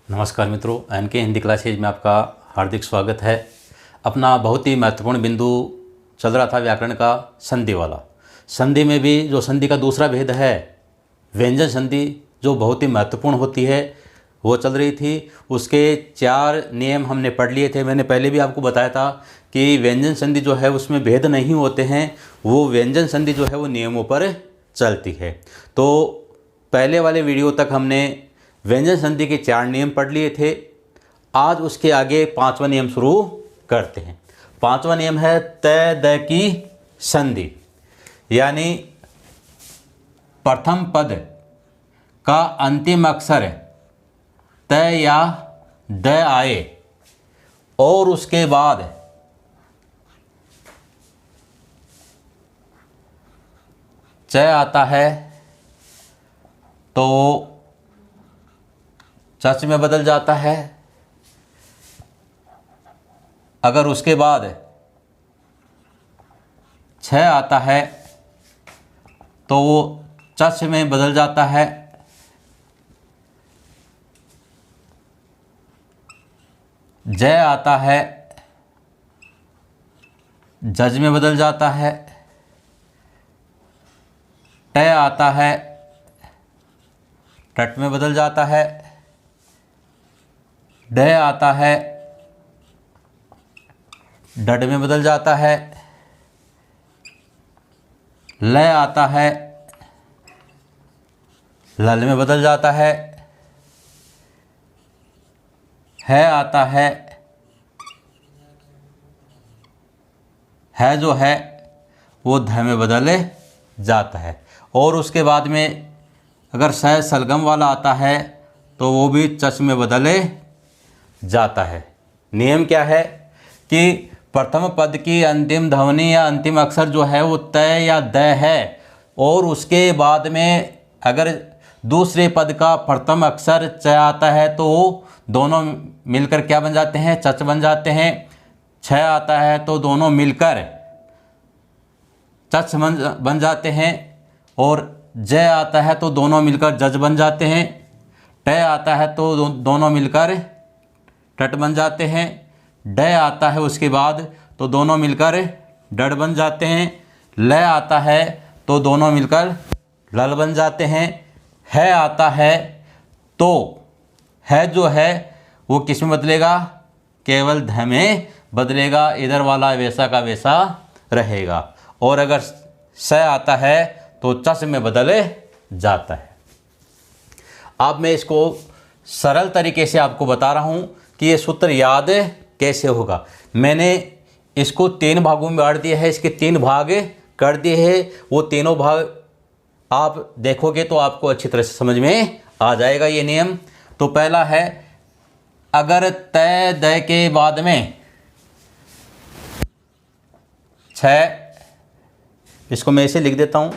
नमस्कार मित्रों, N K Hindi classes में आपका हार्दिक स्वागत है। अपना बहुत ही महत्वपूर्ण बिंदु चल रहा था व्याकरण का संधि वाला। संधि में भी जो संधि का दूसरा भेद है व्यंजन संधि, जो बहुत ही महत्वपूर्ण होती है, वो चल रही थी। उसके 4 नियम हमने पढ़ लिए थे। मैंने पहले भी आपको बताया था कि व्यंजन संधि जो है उसमें भेद नहीं होते हैं, वो व्यंजन संधि जो है वो नियमों पर चलती है। तो पहले वाले वीडियो तक हमने व्यंजन संधि के 4 नियम पढ़ लिए थे। आज उसके आगे 5वां नियम शुरू करते हैं। 5वां नियम है तय द की संधि, यानी प्रथम पद का अंतिम अक्षर तय या द आए और उसके बाद च आता है तो चच में बदल जाता है। अगर उसके बाद छ आता है तो वो चच में बदल जाता है। जय आता है, जज में बदल जाता है। ट आता है, टट में बदल जाता है। ड आता है, डड में बदल जाता है। ल आता है, लल में बदल जाता है। है आता है जो है वो ध में बदल जाता है। और उसके बाद में अगर स सलगम वाला आता है तो वो भी चच में बदले जाता है। नियम क्या है कि प्रथम पद की अंतिम ध्वनि या अंतिम अक्षर जो है वो तय या द है, और उसके बाद में अगर दूसरे पद का प्रथम अक्षर च आता है तो दोनों मिलकर क्या बन जाते हैं? चच बन जाते हैं। छ आता है तो दोनों मिलकर चच बन जाते हैं। और ज आता है तो दोनों मिलकर जज बन जाते हैं। ट आता है तो दोनों मिलकर टट बन जाते हैं। ड आता है उसके बाद तो दोनों मिलकर डड बन जाते हैं। ल आता है तो दोनों मिलकर लल बन जाते हैं। है आता है तो है जो है वो किस में बदलेगा? केवल ध में बदलेगा। इधर वाला वैसा का वैसा रहेगा। और अगर स आता है तो चस में बदले जाता है। अब मैं इसको सरल तरीके से आपको बता रहा हूँ कि ये सूत्र याद कैसे होगा। मैंने इसको 3 भागों में बांट दिया है, इसके 3 भाग कर दिए हैं। वो तीनों भाग आप देखोगे तो आपको अच्छी तरह से समझ में आ जाएगा ये नियम। तो पहला है, अगर तय द के बाद में छ, इसको मैं ऐसे लिख देता हूँ,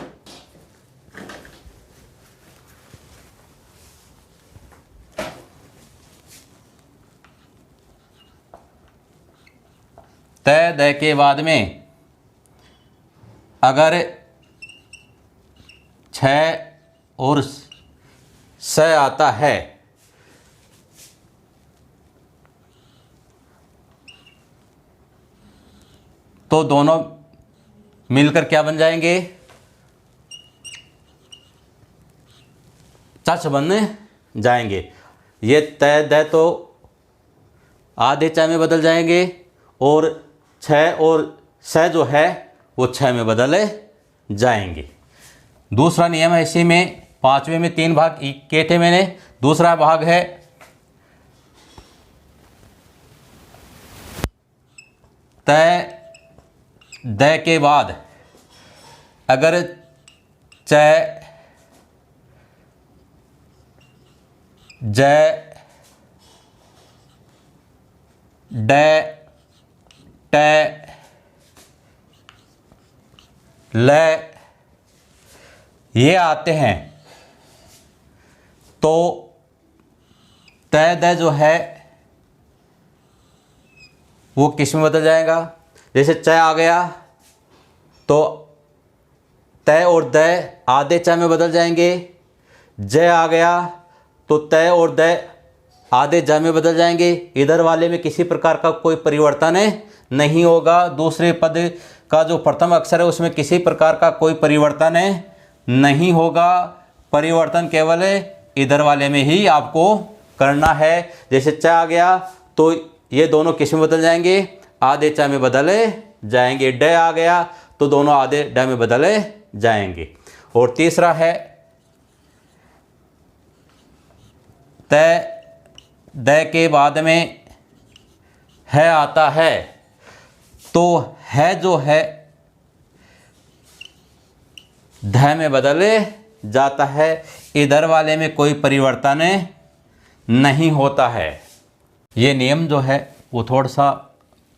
तय द के बाद में अगर छ और स आता है तो दोनों मिलकर क्या बन जाएंगे? चच बन जाएंगे। ये तय द तो आधे च में बदल जाएंगे और छ और स जो है वो छ में बदले जाएंगे। दूसरा नियम है इसी में, 5वें में 3 भाग किए थे मैंने। दूसरा भाग है, तय द के बाद अगर च, ज, ड, ट, ल ये आते हैं तो तय द जो है वो किस में बदल जाएगा? जैसे च आ गया तो तय और द आधे च में बदल जाएंगे। ज आ गया तो तय और द आधे ज में बदल जाएंगे। इधर वाले में किसी प्रकार का कोई परिवर्तन नहीं होगा। दूसरे पद का जो प्रथम अक्षर है उसमें किसी प्रकार का कोई परिवर्तन नहीं होगा। परिवर्तन केवल इधर वाले में ही आपको करना है। जैसे च आ गया तो ये दोनों किस में बदल जाएंगे, आधे च में बदले जाएंगे। ड आ गया तो दोनों आधे ड में बदले जाएंगे। और तीसरा है त, द के बाद में है आता है तो है जो है ध में बदले जाता है। इधर वाले में कोई परिवर्तन नहीं होता है। ये नियम जो है वो थोड़ा सा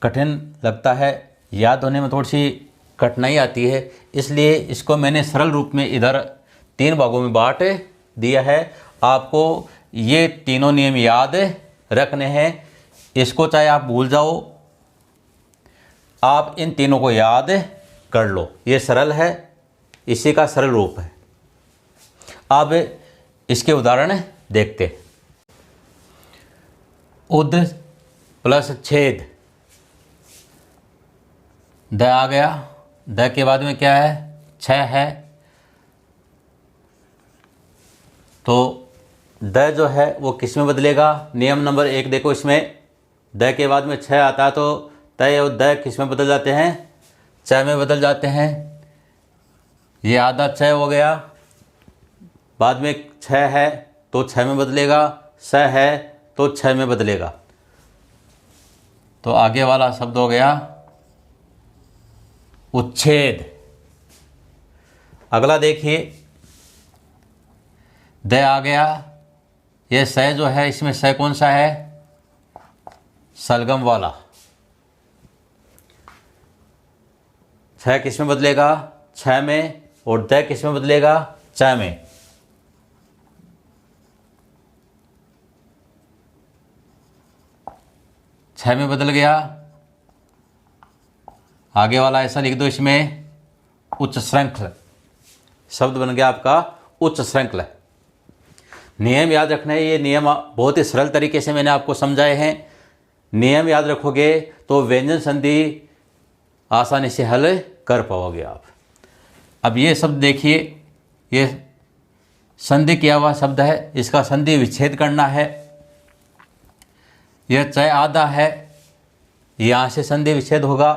कठिन लगता है, याद होने में थोड़ी सी कठिनाई आती है, इसलिए इसको मैंने सरल रूप में इधर 3 भागों में बांट दिया है। आपको ये तीनों नियम याद रखने हैं। इसको चाहे आप भूल जाओ, आप इन तीनों को याद कर लो। ये सरल है, इसी का सरल रूप है। अब इसके उदाहरण देखते। उद प्लस छेद, द आ गया, द के बाद में क्या है, छ है, तो द जो है वो किस में बदलेगा। नियम नंबर 1 देखो, इसमें द के बाद में छ आता है तो तय और द किस में बदल जाते हैं, छ में बदल जाते हैं। ये आधा छ हो गया, बाद में छ है तो छ में बदलेगा, स है तो छ में बदलेगा। तो आगे वाला शब्द हो गया उच्छेद। अगला देखिए, द आ गया, ये स जो है इसमें स कौन सा है, सलगम वाला। छ किस में बदलेगा, छ में, और द किस में बदलेगा, च में। छ में बदल गया। आगे वाला ऐसा लिख दो, इसमें उच्च श्रृंखल शब्द बन गया आपका उच्च श्रृंखल। नियम याद रखना है, ये नियम बहुत ही सरल तरीके से मैंने आपको समझाए हैं। नियम याद रखोगे तो व्यंजन संधि आसानी से हल कर पाओगे आप। अब ये शब्द देखिए, ये संधि किया हुआ शब्द है, इसका संधि विच्छेद करना है। यह च आधा है, यहाँ से संधि विच्छेद होगा,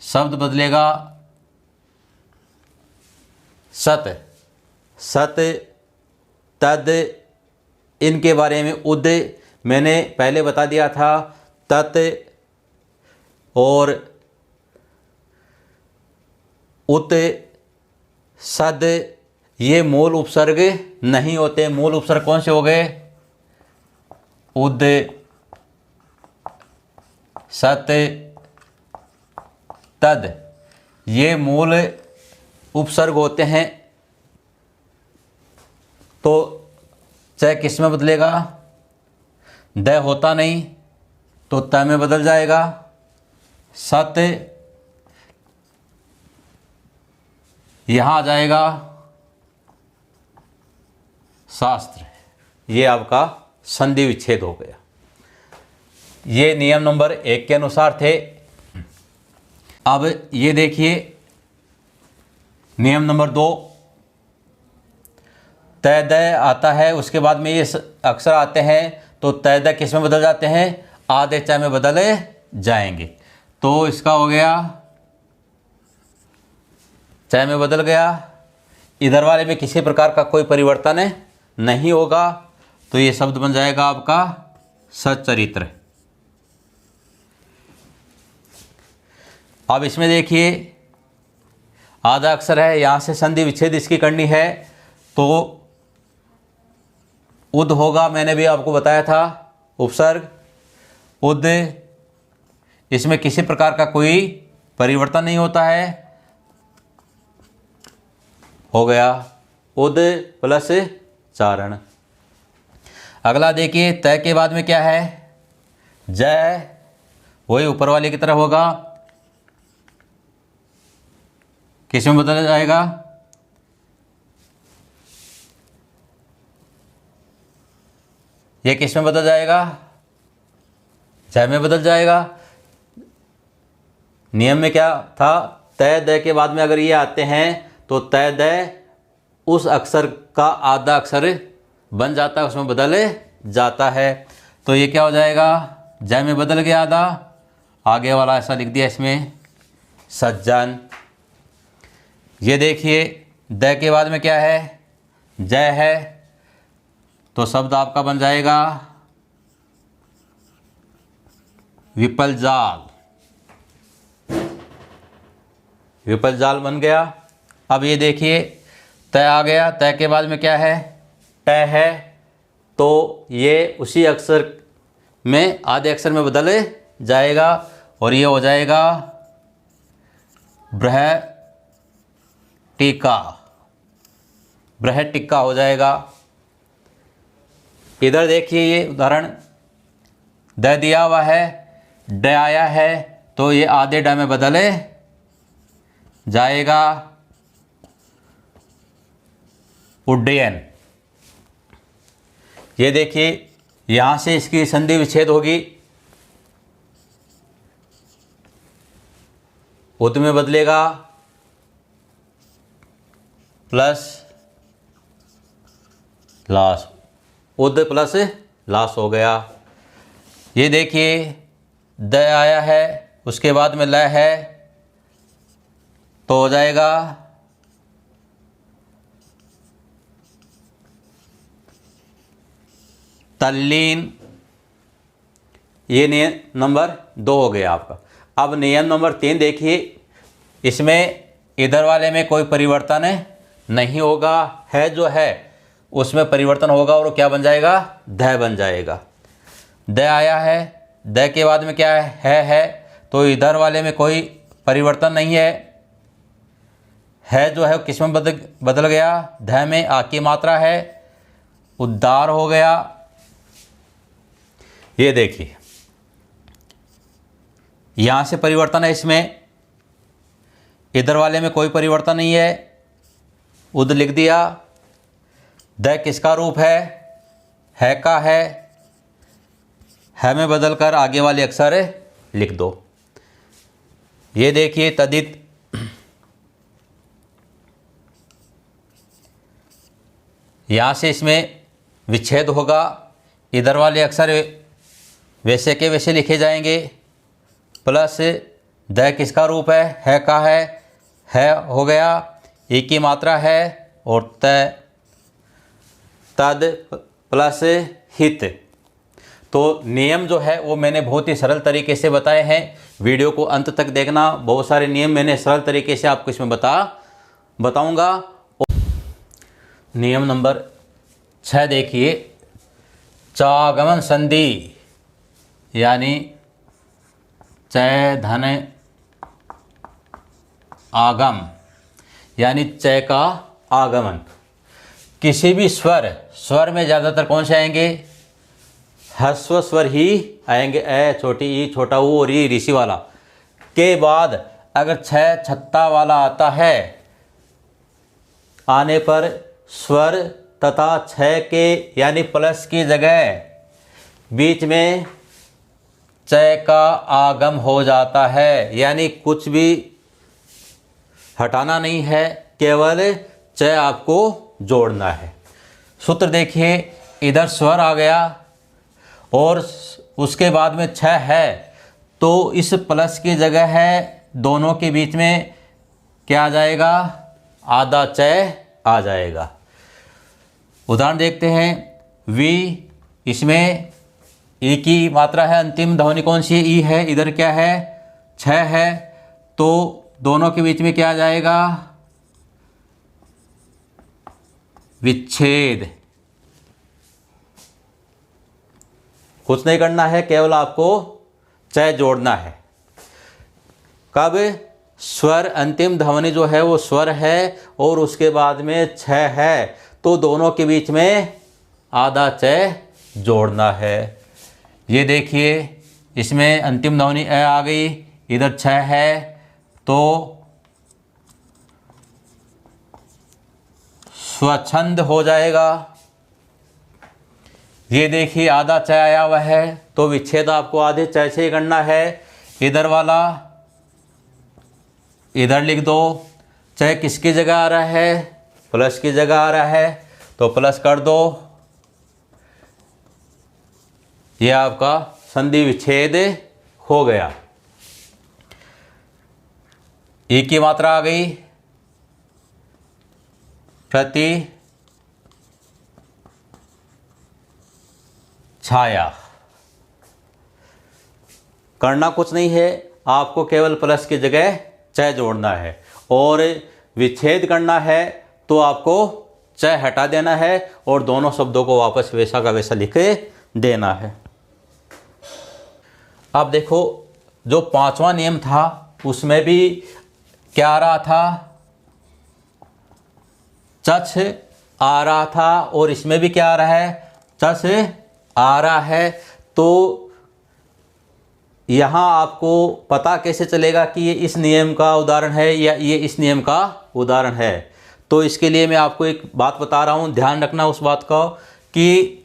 शब्द बदलेगा सत। सत, तद, इनके बारे में उद मैंने पहले बता दिया था। तत् और उत, सद, ये मूल उपसर्ग नहीं होते। मूल उपसर्ग कौन से हो गए, उद, सत, तद, ये मूल उपसर्ग होते हैं। तो च किस में बदलेगा, द होता नहीं तो त में बदल जाएगा। सत यहाँ आ जाएगा शास्त्र। ये आपका संधि विच्छेद हो गया। ये नियम नंबर 1 के अनुसार थे। अब ये देखिए नियम नंबर 2, तय द आता है, उसके बाद में ये अक्षर आते हैं तो तय द किस में बदल जाते हैं, आधे च में बदले जाएंगे। तो इसका हो गया च में बदल गया। इधर वाले में किसी प्रकार का कोई परिवर्तन नहीं होगा, तो ये शब्द बन जाएगा आपका सच्चरित्र। अब इसमें देखिए आधा अक्षर है, यहाँ से संधि विच्छेद इसकी करनी है तो उद होगा, मैंने भी आपको बताया था उपसर्ग उद। इसमें किसी प्रकार का कोई परिवर्तन नहीं होता है, हो गया उद प्लस चारण। अगला देखिए तय के बाद में क्या है, जय, वही ऊपर वाले की तरह होगा, किस में बदला जाएगा, ये किस में बदल जाएगा, जय में बदल जाएगा। नियम में क्या था, तय दय के बाद में अगर ये आते हैं तो तय दय उस अक्षर का आधा अक्षर बन जाता है, उसमें बदल जाता है। तो ये क्या हो जाएगा, जय में बदल गया आधा, आगे वाला ऐसा लिख दिया इसमें सज्जन। ये देखिए दय के बाद में क्या है, जय है, तो शब्द आपका बन जाएगा विपल जाल। विपल जाल बन गया। अब ये देखिए तय आ गया, तय के बाद में क्या है, टय है, तो ये उसी अक्षर में आधे अक्षर में बदल जाएगा और ये हो जाएगा बृहटिका। बृहटिका हो जाएगा। इधर देखिए ये उदाहरण द दिया हुआ है, ड आया है, तो ये आधे ड में बदले जाएगा उड्डयन। ये देखिए यहाँ से इसकी संधि विच्छेद होगी, उद में बदलेगा प्लस लास, उद प्लस लास हो गया। ये देखिए द आया है, उसके बाद में ल है, तो हो जाएगा तल्लीन। ये नियम नंबर 2 हो गया आपका। अब नियम नंबर 3 देखिए, इसमें इधर वाले में कोई परिवर्तन नहीं होगा, है जो है उसमें परिवर्तन होगा और क्या बन जाएगा, ध बन जाएगा। द आया है, द के बाद में क्या है, तो इधर वाले में कोई परिवर्तन नहीं है जो है किस में बदल गया, ध में आ की मात्रा है, उद्धार हो गया। ये देखिए यहाँ से परिवर्तन है, इसमें इधर वाले में कोई परिवर्तन नहीं है, उद लिख दिया। द किसका रूप है का है में बदल कर आगे वाले अक्षर लिख दो। ये देखिए तदित, यहाँ से इसमें विच्छेद होगा, इधर वाले अक्षर वैसे के वैसे लिखे जाएंगे, प्लस द किसका रूप है का है हो गया, एक की मात्रा है, और तद प्लस हित। तो नियम जो है वो मैंने बहुत ही सरल तरीके से बताए हैं, वीडियो को अंत तक देखना, बहुत सारे नियम मैंने सरल तरीके से आपको इसमें बताऊंगा। नियम नंबर 6 देखिए, चागमन संधि, यानी चय धन आगम, यानी चय का आगमन। किसी भी स्वर में ज़्यादातर कौन से आएंगे, ह्रस्व स्वर ही आएंगे, ए छोटी ई छोटा ऊ और ई ऋषि वाला के बाद अगर छह छत्ता वाला आता है, आने पर स्वर तथा छह के यानी प्लस की जगह बीच में चय का आगम हो जाता है, यानी कुछ भी हटाना नहीं है, केवल चय आपको जोड़ना है। सूत्र देखिए, इधर स्वर आ गया और उसके बाद में छह है, तो इस प्लस की जगह है दोनों के बीच में क्या आ जाएगा, आधा चय आ जाएगा। उदाहरण देखते हैं, वी, इसमें ई की मात्रा है, अंतिम ध्वनि कौन सी ई है, इधर क्या है छह है, तो दोनों के बीच में क्या आ जाएगा, विच्छेद। कुछ नहीं करना है, केवल आपको चय जोड़ना है। कब, स्वर अंतिम ध्वनि जो है वो स्वर है और उसके बाद में छह है, तो दोनों के बीच में आधा चय जोड़ना है। ये देखिए, इसमें अंतिम ध्वनि ए आ गई, इधर छह है, तो स्वच्छंद हो जाएगा। ये देखिए आधा च आया हुआ है, तो विच्छेद आपको आधे च से करना है। इधर वाला इधर लिख दो। च किसकी जगह आ रहा है? प्लस की जगह आ रहा है, तो प्लस कर दो। ये आपका संधि विच्छेद हो गया। ई की मात्रा आ गई प्रति छाया। करना कुछ नहीं है, आपको केवल प्लस की जगह च जोड़ना है, और विच्छेद करना है तो आपको च हटा देना है और दोनों शब्दों को वापस वैसा का वैसा लिख देना है। अब देखो, जो पांचवा नियम था उसमें भी क्या आ रहा था? चछ आ रहा था, और इसमें भी क्या आ रहा है? चछ आ रहा है। तो यहाँ आपको पता कैसे चलेगा कि ये इस नियम का उदाहरण है या ये इस नियम का उदाहरण है? तो इसके लिए मैं आपको एक बात बता रहा हूँ, ध्यान रखना उस बात का कि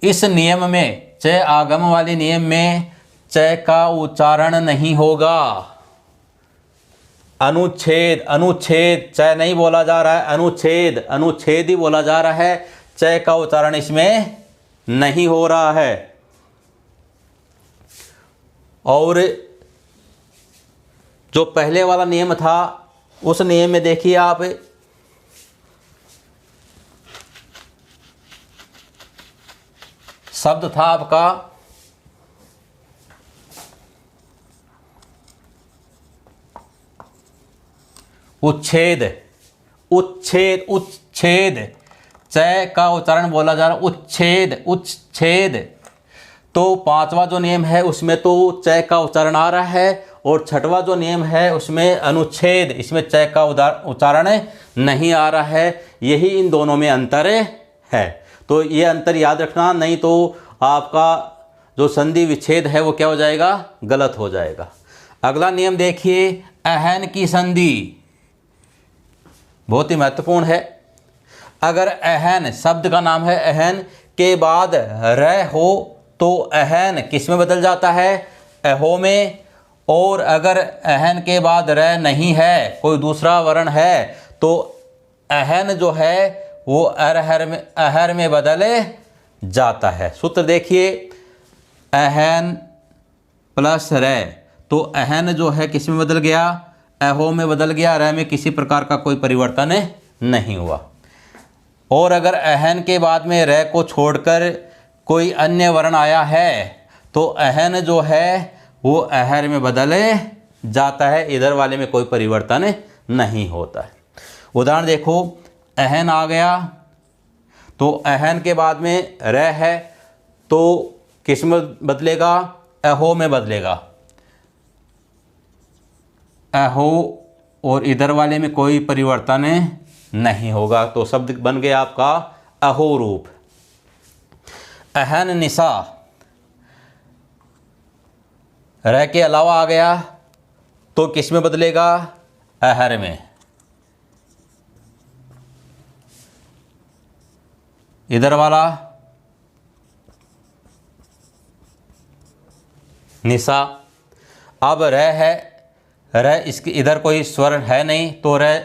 इस नियम में, च आगम वाले नियम में च का उच्चारण नहीं होगा। अनुच्छेद अनुच्छेद च नहीं बोला जा रहा है, अनुच्छेद अनुच्छेद ही बोला जा रहा है। च का उच्चारण इसमें नहीं हो रहा है। और जो पहले वाला नियम था उस नियम में देखिए आप, शब्द था आपका उच्छेद। उच्छेद उच्छेद च का उच्चारण बोला जा रहा है, उच्छेद उच्छेद। तो पांचवा जो नियम है उसमें तो च का उच्चारण आ रहा है, और छठवां जो नियम है उसमें अनुच्छेद, इसमें च का उच्चारण नहीं आ रहा है। यही इन दोनों में अंतर है। तो ये अंतर याद रखना, नहीं तो आपका जो संधि विच्छेद है वो क्या हो जाएगा? गलत हो जाएगा। अगला नियम देखिए, अहन की संधि बहुत ही महत्वपूर्ण है। अगर अहन शब्द का नाम है, अहन के बाद र हो तो अहन किस में बदल जाता है? अहो में। और अगर अहन के बाद र नहीं है, कोई दूसरा वर्ण है, तो अहन जो है वो अहर में बदल जाता है। सूत्र देखिए, अहन प्लस र, तो अहन जो है किस में बदल गया? अहो में बदल गया। र में किसी प्रकार का कोई परिवर्तन नहीं हुआ। और अगर अहन के बाद में र को छोड़कर कोई अन्य वर्ण आया है तो अहन जो है वो अहर में बदल जाता है। इधर वाले में कोई परिवर्तन नहीं होता है। उदाहरण देखो, अहन आ गया तो अहन के बाद में र है तो किस में बदलेगा? अहो में बदलेगा। अहो, और इधर वाले में कोई परिवर्तन नहीं होगा। तो शब्द बन गया आपका अहो रूप। अहन निसा र के अलावा आ गया तो किस में बदलेगा? अहर में। इधर वाला निशा। अब र है, र इसकी इधर कोई स्वर्ण है नहीं, तो र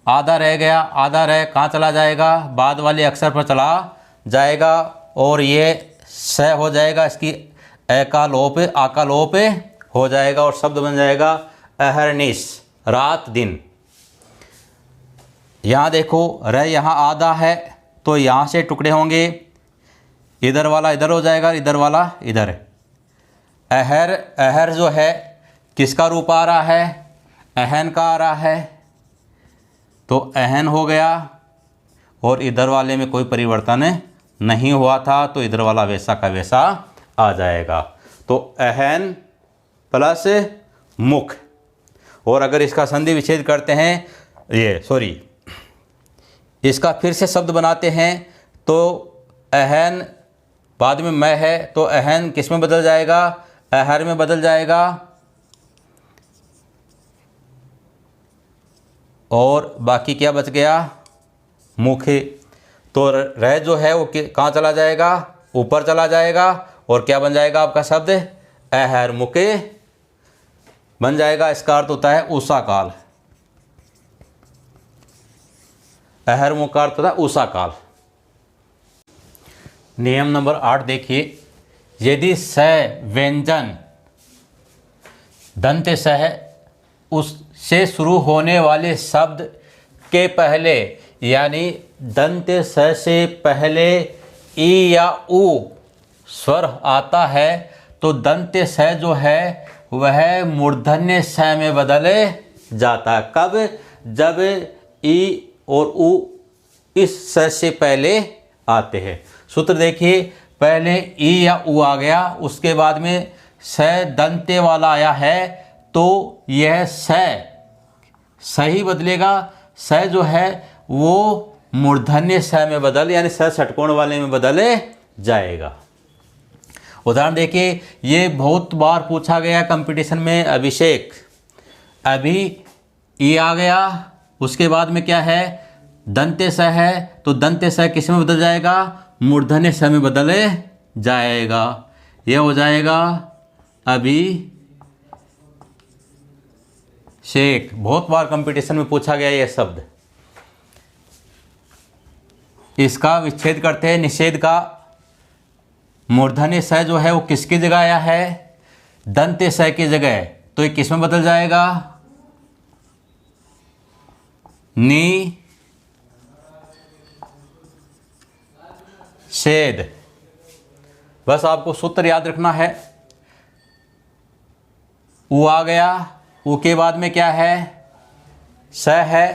आधा रह गया। आधा र कहाँ चला जाएगा? बाद वाले अक्षर पर चला जाएगा, और ये स हो जाएगा। इसकी ए का लोप आ का लोप हो जाएगा, और शब्द बन जाएगा अहरनिश, रात दिन। यहाँ देखो, र यहाँ आधा है तो यहाँ से टुकड़े होंगे। इधर वाला इधर हो जाएगा, इधर वाला इधर। अहर, अहर जो है किसका रूप आ रहा है? अहन का आ रहा है, तो अहन हो गया। और इधर वाले में कोई परिवर्तन नहीं हुआ था, तो इधर वाला वैसा का वैसा आ जाएगा। तो अहन प्लस मुख। और अगर इसका संधि विच्छेद करते हैं, इसका फिर से शब्द बनाते हैं, तो अहन बाद में मैं है तो अहन किस में बदल जाएगा? अहर में बदल जाएगा। और बाकी क्या बच गया? मुख। तो रह जो है वो कहाँ चला जाएगा? ऊपर चला जाएगा और क्या बन जाएगा आपका शब्द अहर्मुके बन जाएगा। इसका अर्थ होता है उषा काल। अहर्मुक का अर्थ होता है उषा काल। नियम नंबर 8 देखिए, यदि स व्यंजन दंत स है उससे शुरू होने वाले शब्द के पहले, यानी दंत स से पहले ई या उ स्वर आता है तो दंत स जो है वह मूर्धन्य स में बदले जाता है। कब? जब ई और उ इस स से पहले आते हैं। सूत्र देखिए, पहले ई या उ आ गया, उसके बाद में स दंते वाला आया है तो यह सही बदलेगा। स जो है वो मूर्धन्य स में बदल, यानी स षटकोण वाले में बदले जाएगा। उदाहरण देखिए, ये बहुत बार पूछा गया कंपटीशन में। अभिषेक, अभी ई आ गया, उसके बाद में क्या है दंते स है तो दंते स किस में बदल जाएगा? मूर्धन्य स में बदले जाएगा। यह हो जाएगा अभिषेक। बहुत बार कंपटीशन में पूछा गया यह शब्द। इसका विच्छेद करते हैं। निषेध का मूर्धन्य स जो है वो किसकी जगह आया है? दंते स की जगह, तो ये किस में बदल जाएगा? निषेध। बस आपको सूत्र याद रखना है। उ आ गया, उ के बाद में क्या है? स है,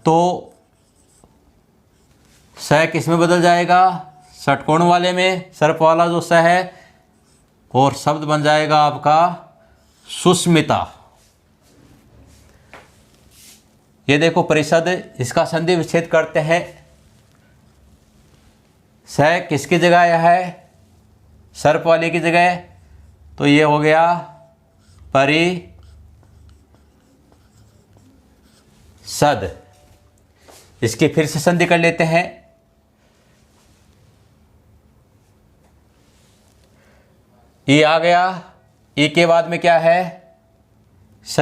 तो स किस में बदल जाएगा? षटकोण वाले में, सर्प वाला जो स है, और शब्द बन जाएगा आपका सुस्मिता। ये देखो परिषद, इसका संधि विच्छेद करते हैं। स किसकी जगह आया है? सर्प वाले की जगह, तो ये हो गया परिषद। इसकी फिर से संधि कर लेते हैं। ई आ गया, ई के बाद में क्या है? स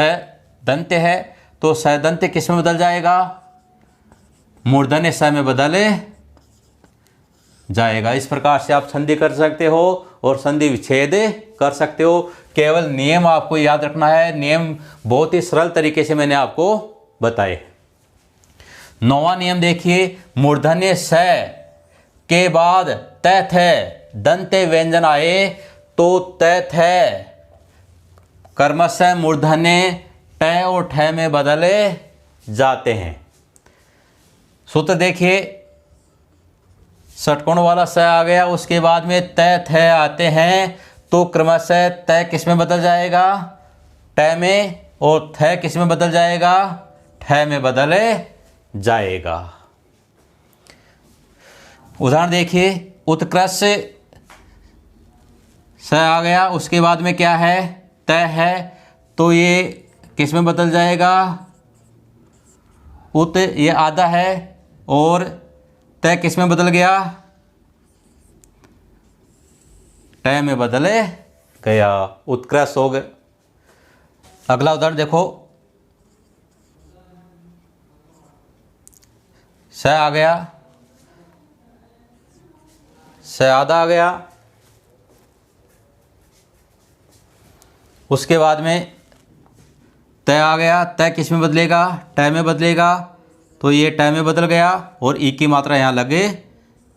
दंत है, तो स दंत किस में बदल जाएगा? मूर्धन्य स में बदले जाएगा। इस प्रकार से आप संधि कर सकते हो और संधि विच्छेद कर सकते हो। केवल नियम आपको याद रखना है। नियम बहुत ही सरल तरीके से मैंने आपको बताए। 9वां नियम देखिए, मूर्धन्य स के बाद त थ दंते व्यंजन आए तो त थ कर्मशः मूर्धन्य ट और ठ में बदले जाते हैं। सूत्र देखिए, षटकोण वाला स आ गया, उसके बाद में त थ आते हैं तो क्रमशः त किस में बदल जाएगा? ट में, और थ किस में बदल जाएगा? ठ में बदले जाएगा। उदाहरण देखिए, उत्कृष्ट स आ गया, उसके बाद में क्या है? त है, तो ये किस में बदल जाएगा? उत, ये आधा है, और त किस में बदल गया? ट में बदले गया। उत्कृष्ट हो गए। अगला उदाहरण देखो, स आ गया, स आधा आ गया, उसके बाद में त आ गया, त किस में बदलेगा? ट में बदलेगा, तो ये ट में बदल गया और ई की मात्रा यहाँ लगे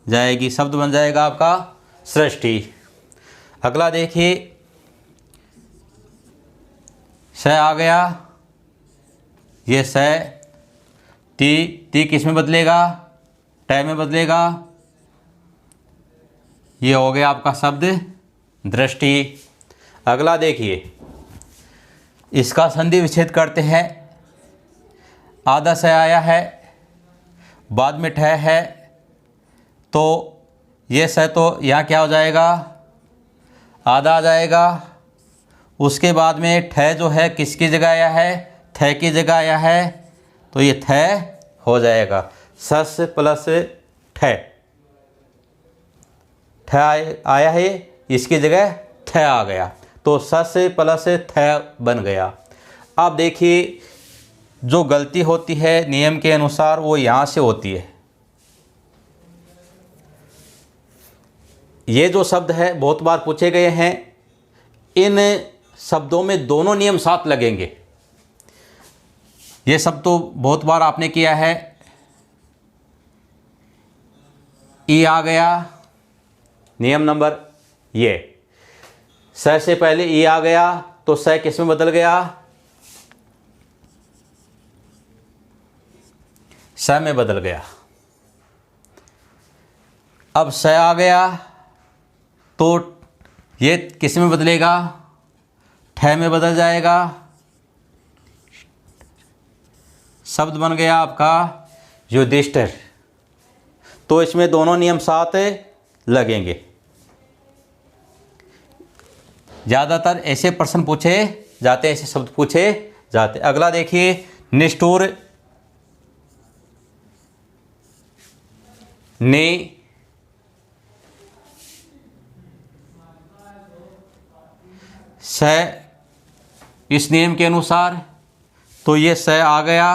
जाएगी। शब्द बन जाएगा आपका सृष्टि। अगला देखिए, स आ गया, ये स, ती किस में बदलेगा? ट में बदलेगा। ये हो गया आपका शब्द दृष्टि। अगला देखिए, इसका संधि विच्छेद करते हैं। आधा स आया है, बाद में ठ है, तो ये स तो यहाँ क्या हो जाएगा? आधा आ जाएगा। उसके बाद में ठ जो है किसकी जगह आया है? थ की जगह आया है, तो ये थ हो जाएगा। सस प्लस ठ, ठ ठ आया है, इसकी जगह थ आ गया, तो स से प्लस थ बन गया। अब देखिए जो गलती होती है नियम के अनुसार वो यहाँ से होती है। ये जो शब्द है बहुत बार पूछे गए हैं, इन शब्दों में दोनों नियम साथ लगेंगे। ये शब्द तो बहुत बार आपने किया है। ई आ गया, नियम नंबर ये, स से पहले ई आ गया तो स किस में बदल गया, स में बदल गया। अब स आ गया तो ये किस में बदलेगा, ठ में बदल जाएगा। शब्द बन गया आपका युधिष्ठिर। तो इसमें दोनों नियम साथ लगेंगे। ज़्यादातर ऐसे प्रश्न पूछे जाते, ऐसे शब्द पूछे जाते। अगला देखिए, निष्ठुर, ने, स, इस नियम के अनुसार तो ये स आ गया।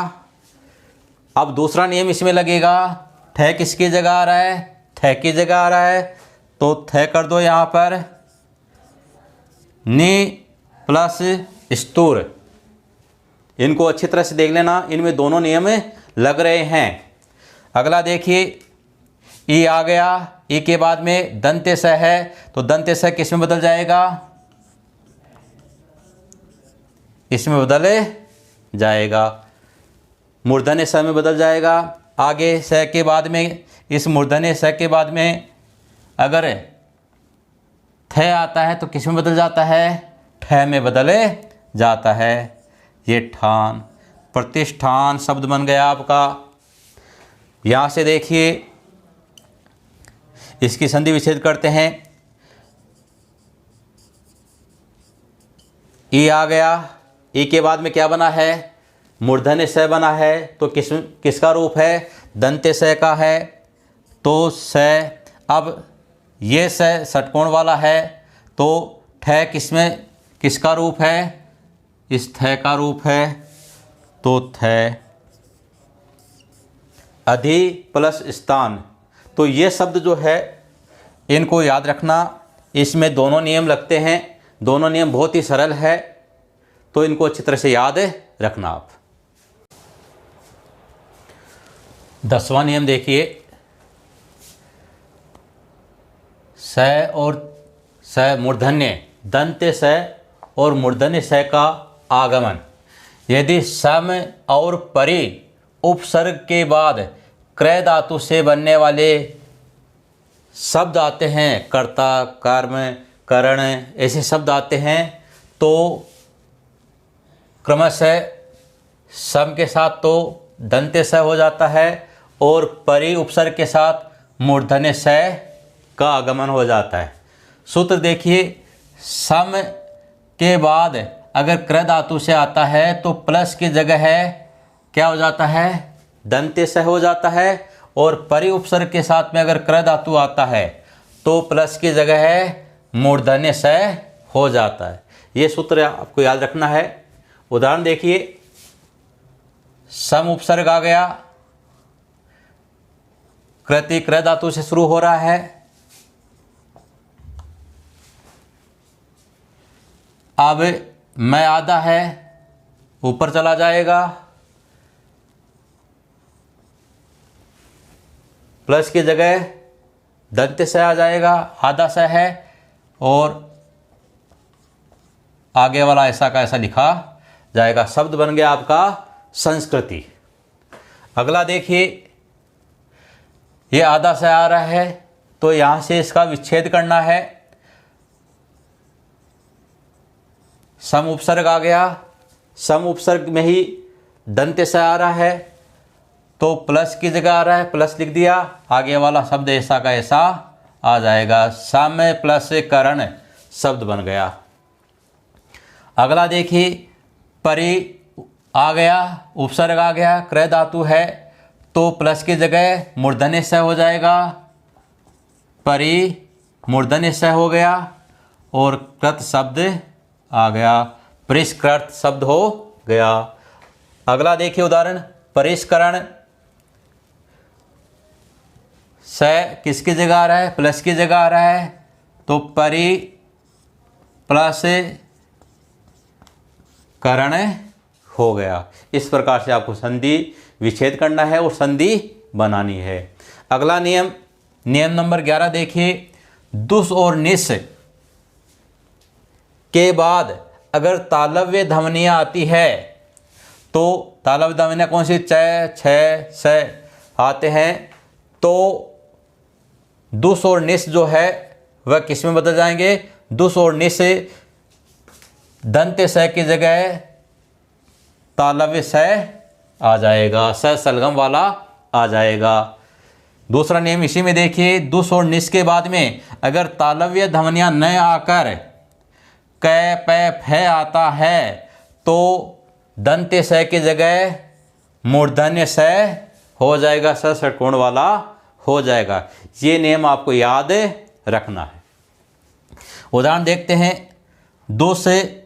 अब दूसरा नियम इसमें लगेगा, ठ किसकी जगह आ रहा है, थ की जगह आ रहा है, तो थ कर दो यहाँ पर, नि प्लस स्तूर। इनको अच्छी तरह से देख लेना, इनमें दोनों नियम लग रहे हैं। अगला देखिए, ई आ गया, ई के बाद में दंत्य स है, तो दंत्य स किस में बदल जाएगा, इसमें बदल जाएगा, मूर्धन्य स में बदल जाएगा। आगे स के बाद में, इस मूर्धन्य स के बाद में अगर थ आता है तो किस में बदल जाता है, ठ में बदल जाता है। ये ठान, प्रतिष्ठान शब्द बन गया आपका। यहाँ से देखिए, इसकी संधि विच्छेद करते हैं। ई आ गया, ई के बाद में क्या बना है, मूर्धन्य स बना है, तो किसका रूप है, दंत्य स का है, तो स। अब ये स षटकोण वाला है, तो ठ किसमें, किसका रूप है, इस थ का रूप है, तो थ। अधि प्लस स्थान, तो ये शब्द जो है इनको याद रखना, इसमें दोनों नियम लगते हैं। दोनों नियम बहुत ही सरल है, तो इनको अच्छी तरह से याद रखना आप। 10वां नियम देखिए, स और स मूर्धन्य, दंत्य स और मूर्धन्य स का आगमन यदि सम और परि उपसर्ग के बाद क्रय धातु से बनने वाले शब्द आते हैं, कर्ता, कर्म, करण, ऐसे शब्द आते हैं, तो क्रमशः सम के साथ तो दंत्य स हो जाता है और परि उपसर्ग के साथ मूर्धन्य स का आगमन हो जाता है। सूत्र देखिए, सम के बाद अगर क्रय धातु से आता है तो प्लस की जगह है क्या हो जाता है, दंत्य स हो जाता है, और परि उपसर्ग के साथ में अगर क्रय धातु आता है तो प्लस की जगह है मूर्धन्य स हो जाता है। ये सूत्र आपको याद रखना है। उदाहरण देखिए, सम उपसर्ग आ गया, कृति क्रय धातु से शुरू हो रहा है। अब मैं आधा है, ऊपर चला जाएगा, प्लस की जगह दंत्य स आ जाएगा, आधा स है, और आगे वाला ऐसा का ऐसा लिखा जाएगा। शब्द बन गया आपका संस्कृति। अगला देखिए, ये आधा स आ रहा है, तो यहाँ से इसका विच्छेद करना है। सम उपसर्ग आ गया, सम उपसर्ग में ही दंत्य स आ रहा है, तो प्लस की जगह आ रहा है, प्लस लिख दिया, आगे वाला शब्द ऐसा का ऐसा आ जाएगा। सम प्लस करण शब्द बन गया। अगला देखिए, परि आ गया, उपसर्ग आ गया, क्रय धातु है, तो प्लस की जगह मूर्धन्य स हो जाएगा, परि मूर्धन्य स हो गया और कृत शब्द आ गया, परिष्कृत शब्द हो गया। अगला देखिए उदाहरण, परिष्करण। स किसकी जगह आ रहा है? प्लस की जगह आ रहा है, तो परि प्लस करण हो गया। इस प्रकार से आपको संधि विच्छेद करना है और संधि बनानी है। अगला नियम, नियम नंबर 11 देखिए, दुस और निस के बाद अगर तालव्य ध्वनियाँ आती है तो तालव्य ध्वनियाँ कौन सी? च, छ, स आते हैं, तो दुस और निस जो है वह किस में बदल जाएंगे? दुस और निस दंत्य स की जगह तालव्य स आ जाएगा, स सलगम वाला आ जाएगा। दूसरा नियम इसी में देखिए, दुस और निस के बाद में अगर तालव्य ध्वनियाँ न आकर क, प, फ आता है तो दंत्य स की जगह मूर्धन्य स हो जाएगा, स षटकोण वाला हो जाएगा। ये नियम आपको याद रखना है। उदाहरण देखते हैं, दो से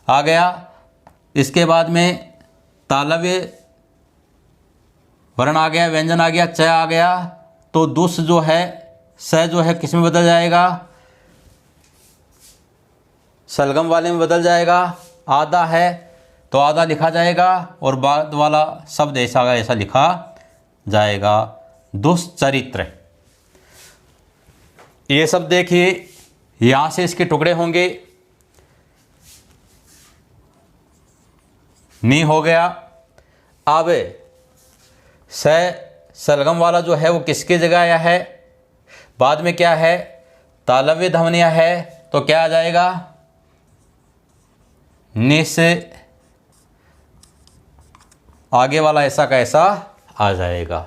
आ गया, इसके बाद में तालव्य वर्ण आ गया, व्यंजन आ गया, च आ गया, तो दुस जो है, स जो है किस में बदल जाएगा? सलगम वाले में बदल जाएगा। आधा है तो आधा लिखा जाएगा और बाद वाला शब्द ऐसा ऐसा लिखा जाएगा, दुश्चरित्र। ये सब देखिए, यहाँ से इसके टुकड़े होंगे। नी हो गया। अब स सलगम वाला जो है वो किसकी जगह आया है? बाद में क्या है? तालव्य ध्वनियाँ है, तो क्या आ जाएगा? निस, आगे वाला ऐसा का ऐसा आ जाएगा।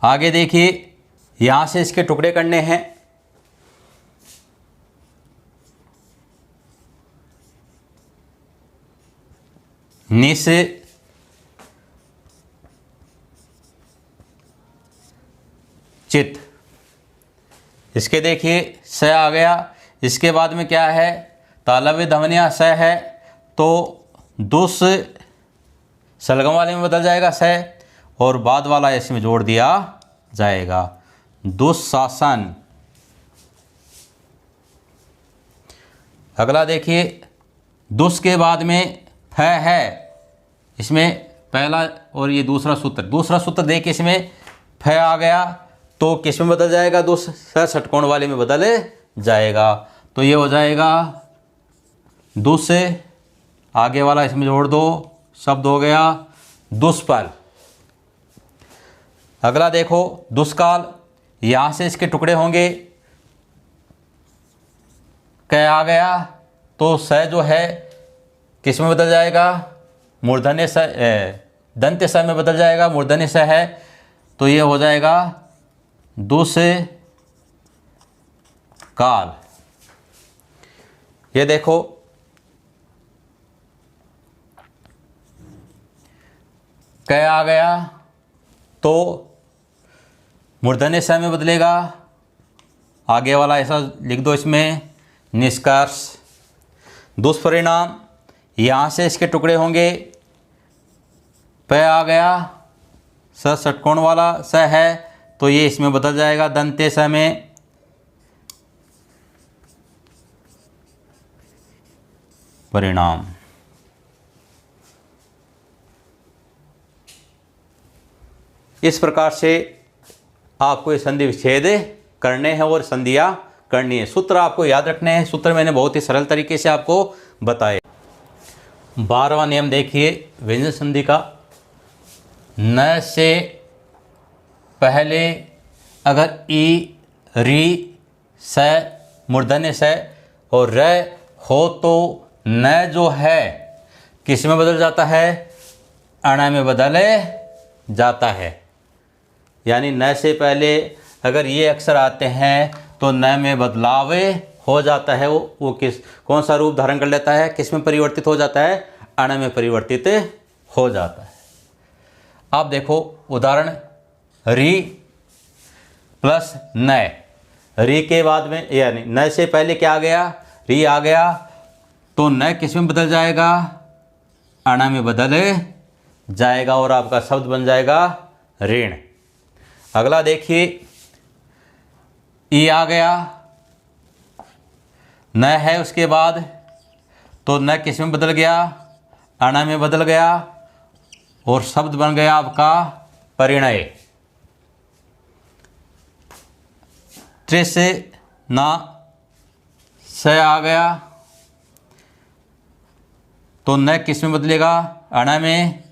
आगे देखिए, यहां से इसके टुकड़े करने हैं। निस, चित, इसके देखिए स आ गया। इसके बाद में क्या है? तालव्य ध्वनियाँ स है, तो दुस सलगम वाले में बदल जाएगा स, और बाद वाला इसमें जोड़ दिया जाएगा, दुशासन। अगला देखिए, दुस के बाद में फ है, इसमें पहला और ये दूसरा सूत्र देखिए, इसमें फ आ गया तो किस में बदल जाएगा? दुस, स षटकोण वाले में बदल जाएगा, तो ये हो जाएगा दुस, आगे वाला इसमें जोड़ दो, शब्द हो गया दुष्फल। अगला देखो, दुष्काल। यहाँ से इसके टुकड़े होंगे। क आ गया तो स जो है किस में बदल जाएगा? मूर्धन्य स, दंत्य स में बदल जाएगा, मूर्धन्य स है, तो ये हो जाएगा दुष्काल। ये देखो, क आ गया तो मूर्धन्य स में बदलेगा, आगे वाला ऐसा लिख दो इसमें, निष्कर्ष। दुष्परिणाम, यहाँ से इसके टुकड़े होंगे। प आ गया, स षटकोण वाला स है, तो ये इसमें बदल जाएगा दंत्य स में। परिणाम। इस प्रकार से आपको ये संधि विच्छेद करने हैं और संधियाँ करनी है। सूत्र आपको याद रखने हैं। सूत्र मैंने बहुत ही सरल तरीके से आपको बताए। 12वां नियम देखिए, व्यंजन संधि का। न से पहले अगर ई, री, स मूर्धन्य स और र हो तो न जो है किस में बदल जाता है? अण में बदल जाता है। यानी न से पहले अगर ये अक्षर आते हैं तो न में बदलाव हो जाता है। वो किस कौन सा रूप धारण कर लेता है? किस में परिवर्तित हो जाता है? अण में परिवर्तित हो जाता है। आप देखो उदाहरण, री प्लस नय, री के बाद में यानी नय से पहले क्या आ गया, री आ गया, तो नय किस में बदल जाएगा, अणा में बदल जाएगा और आपका शब्द बन जाएगा ऋण। अगला देखिए, ई आ गया, न है उसके बाद, तो न किस में बदल गया, अणा में बदल गया और शब्द बन गया आपका परिणय। त्रिस ना स आ गया, तो न किस में बदलेगा, अणा में,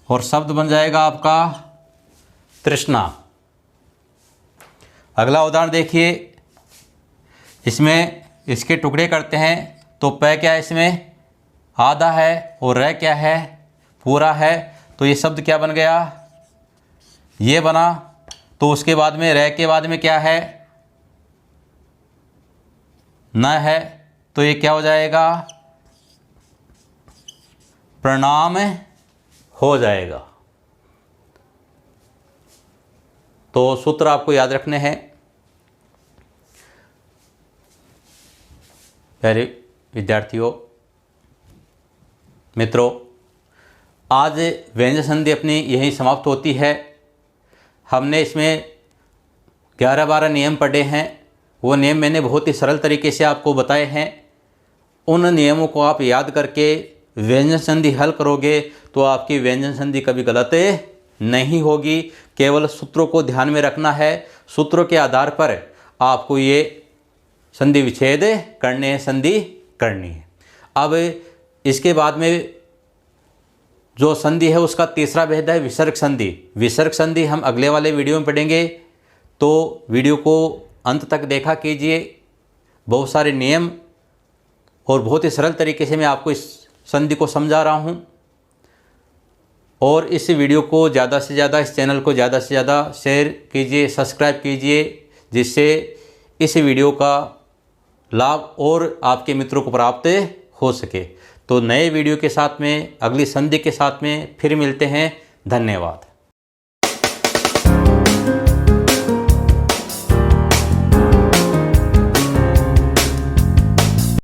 और शब्द बन जाएगा आपका तृष्णा। अगला उदाहरण देखिए, इसमें इसके टुकड़े करते हैं, तो प क्या है, इसमें आधा है और र क्या है, पूरा है, तो ये शब्द क्या बन गया, ये बना। तो उसके बाद में र के बाद में क्या है, न है, तो ये क्या हो जाएगा, प्रणाम हो जाएगा। तो सूत्र आपको याद रखने हैं। प्यारे विद्यार्थियों, मित्रों, आज व्यंजन संधि अपनी यहीं समाप्त होती है। हमने इसमें 11-12 नियम पढ़े हैं। वो नियम मैंने बहुत ही सरल तरीके से आपको बताए हैं। उन नियमों को आप याद करके व्यंजन संधि हल करोगे तो आपकी व्यंजन संधि कभी गलत नहीं होगी। केवल सूत्रों को ध्यान में रखना है। सूत्रों के आधार पर आपको ये संधि विच्छेद करने हैं, संधि करनी है। अब इसके बाद में जो संधि है उसका तीसरा भेद है विसर्ग संधि। विसर्ग संधि हम अगले वाले वीडियो में पढ़ेंगे, तो वीडियो को अंत तक देखा कीजिए। बहुत सारे नियम और बहुत ही सरल तरीके से मैं आपको इस संधि को समझा रहा हूँ। और इस वीडियो को ज़्यादा से ज़्यादा, इस चैनल को ज़्यादा से ज़्यादा शेयर कीजिए, सब्सक्राइब कीजिए, जिससे इस वीडियो का लाभ और आपके मित्रों को प्राप्त हो सके। तो नए वीडियो के साथ में, अगली संधि के साथ में फिर मिलते हैं। धन्यवाद।